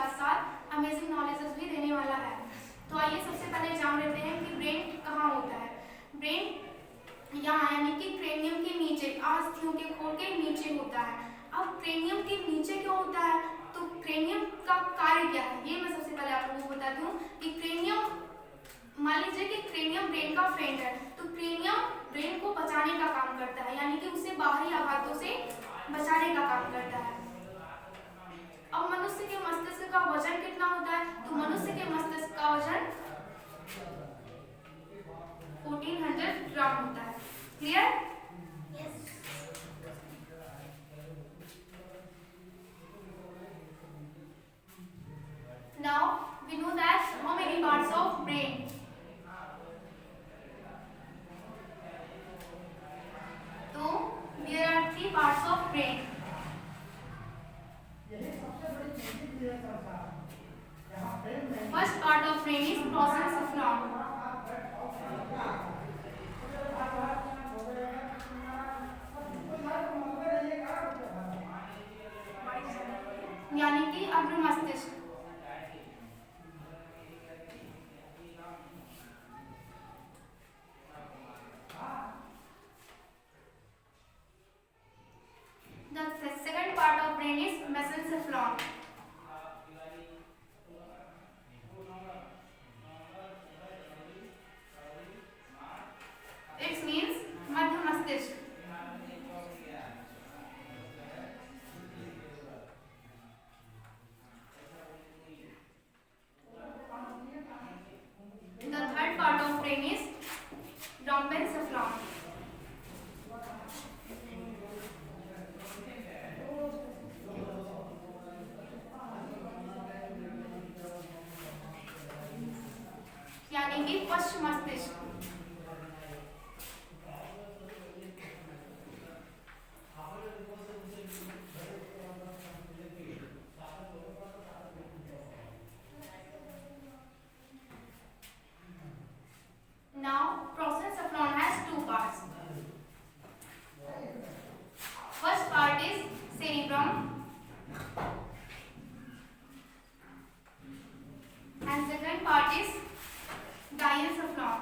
साथ साथ amazing knowledges भी देने वाला है। तो आइए सबसे पहले जान लेते हैं कि ब्रेन कहाँ होता है। ब्रेन यहाँ यानी कि क्रेनियम के नीचे, अस्थियों के खोल के नीचे होता है। अब क्रेनियम के नीचे क्या होता है, तो क्रेनियम का कार्य क्या है ये मैं सबसे पहले आप लोगों को बताती हूँ कि क्रेनियम, मान लीजिए कि क्रेनियम ब्रेन का फ्रेंड है, तो क्रेनियम ब्रेन को बचाने का काम करता है, यानी कि उसे बाहरी आघातों से बचाने का काम करता है। अब मनुष्य के मस्तिष्क का वजन कितना होता है, तो मनुष्य के मस्तिष्क का वजन 1400 ग्राम होता है। Clear? Yes. Now we know that how many parts of brain. तो there are 3 parts of brain. First part of brain is process of neuron. यानी कि अग्र मस्तिष्क। The second part of brain is mesencephalon. It means मध्य मस्तिष्क। The third part of brain is rhombencephalon. यानी कि पश्च मस्तिष्क। Now, prosencephalon has 2 parts. First part is cerebrum and second part is diencephalon.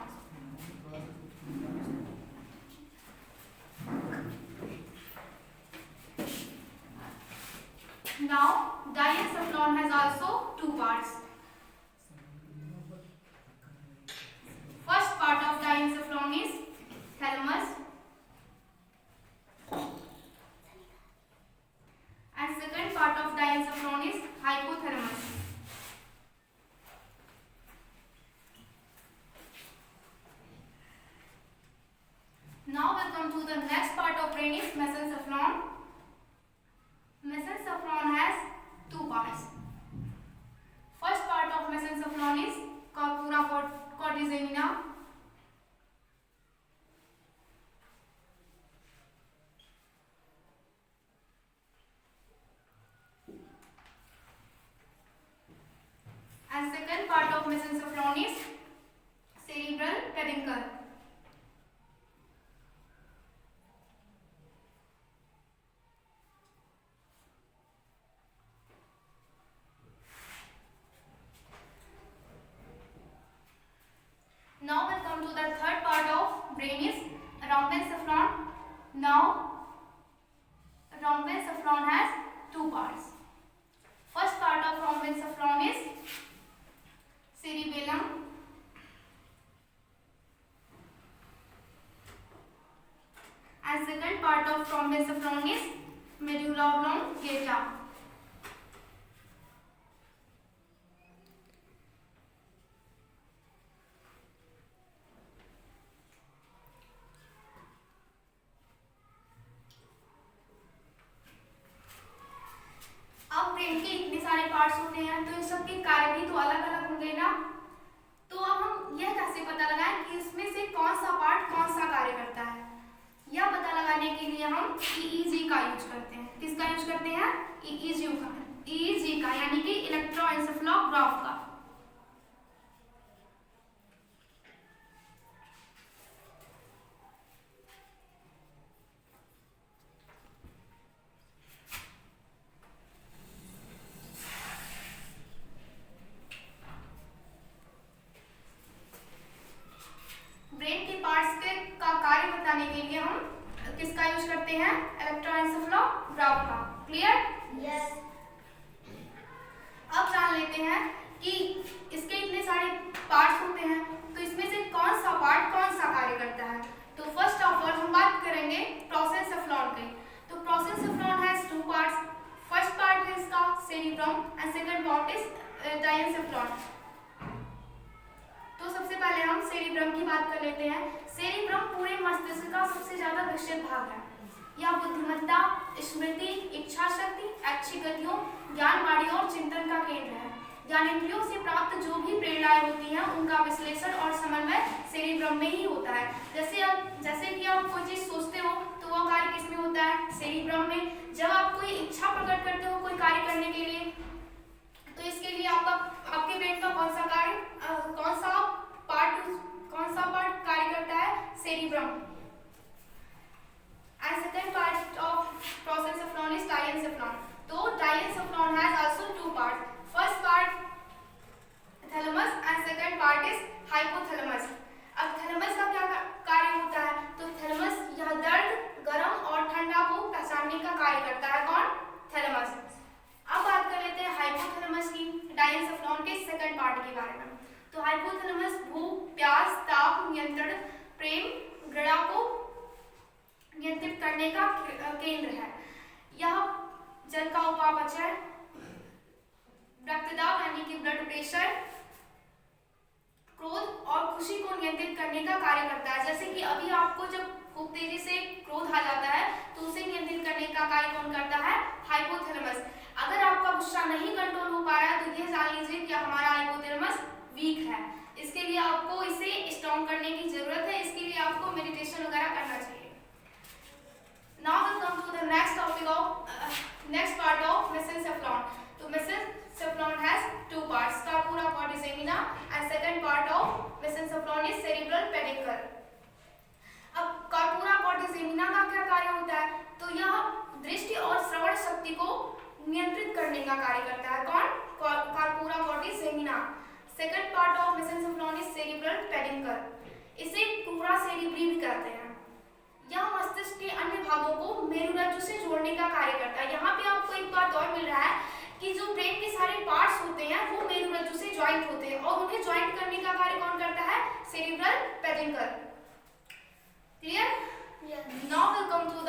Now, diencephalon has also 2 parts. First part of diencephalon is thalamus and second part of diencephalon is hypothalamus. Now we come to the next part of brain is mesencephalon. Mesencephalon has 2 parts. First part of mesencephalon is corpora quadrigemina and second part of mesencephalon is cerebral peduncle. Now we'll come to the third part of brain is rhombencephalon. Now rhombencephalon has 2 parts. First part of rhombencephalon is cerebellum and second part of rhombencephalon is medulla oblongata. अब brain के इतने सारे parts होते हैं तो इन सब के कार्य भी तो अलग अलग होंगे ना। तो अब हम यह कैसे पता लगाएं कि इसमें से कौन सा पार्ट कौन सा कार्य करता है, यह पता लगाने के लिए हम ईईजी का यूज करते हैं। किसका यूज करते हैं? ईईजी का यानी कि इलेक्ट्रोएन्सेफेलोग्राफ का। ब्रेन के पार्ट्स के का कार्य बताने के लिए हम किसका यूज करते हैं? इलेक्ट्रोएन्सेफेलोग्राफ का। क्लियर? यस। अब जान लेते हैं कि इसके इतने सारे पार्ट्स होते हैं, तो इसमें से कौन सा पार्ट कौन सा कार्य करता है। तो फर्स्ट ऑफ ऑल हम बात करेंगे प्रोसेंसेफ्लॉन की। तो prosencephalon has two parts. First part है इसका cerebrum and second part is diencephalon. तो सबसे पहले हम सेरिब्रम की बात कर लेते हैं। सेरिब्रम पूरे मस्तिष्क का सबसे ज्यादा विकसित भाग है। यह बुद्धिमत्ता, स्मृति, इच्छा शक्ति, ऐच्छिक गतियों, ज्ञानवाड़ी और चिंतन का केंद्र है। ज्ञानेंद्रियों से प्राप्त जो भी प्रेरणाएं होती हैं उनका विश्लेषण और समन्वय सेरिब्रम में ही होता है। जैसे कि आप कोई चीज सोचते हो तो वह कार्य किसमें होता है? सेरिब्रम में। जब आप कोई इच्छा प्रकट करते हो कोई कार्य करने के लिए, तो इसके लिए आपके ब्रेन का कौन सा पार्ट कार्य करता है? Cerebrum. And second part of prosencephalon is diencephalon. तो diencephalon has also two part. First part thalamus and second part is hypothalamus. अब थैलेमस का क्या कार्य होता है? तो थैलेमस यह दर्द, गर्म और ठंडा को पहचानने का कार्य करता है। कौन? थैलेमस। अब बात कर लेते हैं हाइपोथैलेमस की, डायेंसेफ्लॉन के सेकंड पार्ट के बारे में। तो हाइपोथैलेमस भूख, प्यास, ताप नियंत्रण, प्रेम, घृणा को नियंत्रित करने का केंद्र है। यह जल का उपापचय, रक्तदाब यानी कि ब्लड प्रेशर, क्रोध और खुशी को नियंत्रित करने का कार्य करता है। जैसे कि अभी आपको जब खूब तेजी से क्रोध आ जाता है तो उसे नियंत्रित करने का कार्य कौन करता है? हाइपोथैलेमस। अगर आपका गुस्सा नहीं कंट्रोल हो पा रहा है तो यह जान लीजिए कि हमारा हाइपोथैलेमस वीक है। इसके लिए आपको इसे स्ट्रॉन्ग करने की जरूरत है। इसके लिए आपको मेडिटेशन वगैरह करना चाहिए। Now we come to the next topic of next part of mesencephalon. So mesencephalon has two parts, corpora quadrigemina and second part of mesencephalon is cerebral peduncle. अब corpora quadrigemina का क्या कार्य होता है? तो यह दृष्टि और श्रवण शक्ति को नियंत्रित करने का कार्य करता है। कौन? corpora quadrigemina. Second part of mesencephalon is cerebral peduncle. इसे पूरा सेरिब्री भी कहते हैं। यह मस्तिष्क के अन्य भागों को मेरुरज्जु से जोड़ने का कार्य करता है। यहाँ पे आपको एक बात और मिल रहा है कि जो ब्रेन के सारे पार्ट्स होते हैं वो मेरुरज्जु से ज्वाइंट होते हैं और उन्हें ज्वाइंट करने का कार्य कौन करता है? Cerebral peduncle. Clear? Now will come to the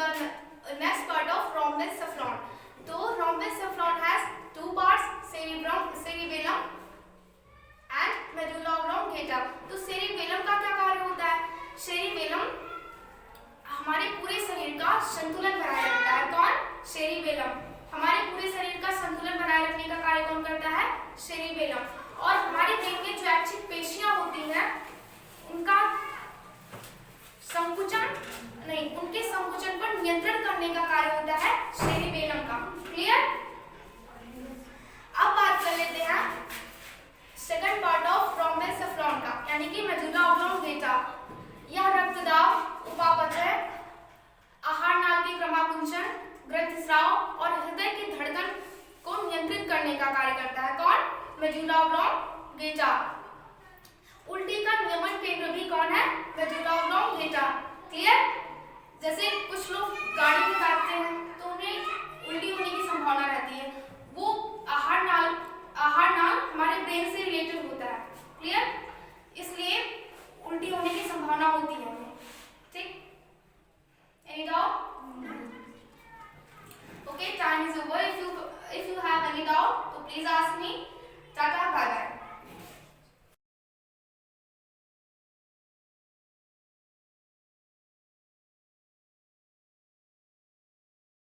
next part of rhombencephalon. तो rhombencephalon has two parts, cerebellum and medulla oblongata. तो सेरिबेलम का क्या कार्य होता है? सेरिबेलम हमारे पूरे शरीर का संतुलन बनाए रखता है। कौन? सेरिबेलम। हमारे पूरे शरीर का संतुलन बनाए रखने का कार्य कौन करता है? सेरिबेलम। और हमारे ब्रेन में जो ऐच्छिक पेशियां होती हैं उनके संकुचन पर नियंत्रण करने का कार्य होता है सेरिबेलम का। क्लियर? अब बात कर लेते हैं सेकंड पार्ट ऑफ rhombencephalon का, यानी कि मेडुला ऑब्लोंगेटा। यह रक्तदाब, उपापचय, आहार नाल के क्रमाकुंचन, ग्रंथिस्राव और हृदय की धड़कन को नियंत्रित करने का कार्य करता है। कौन? Medulla oblongata. उल्टी का नियमन केंद्र भी कौन है? Medulla oblongata. क्लियर? जैसे कुछ लोग गाड़ी में बैठते हैं तो उन्हें उल्टी होने की संभावना रहती है, वो आहार नाल हमारे ब्रेन से रिलेटेड होता है। क्लियर? इसलिए उल्टी होने की संभावना होती है। ठीक? Any doubt? Okay, time is over. If you have any doubt, so please ask me.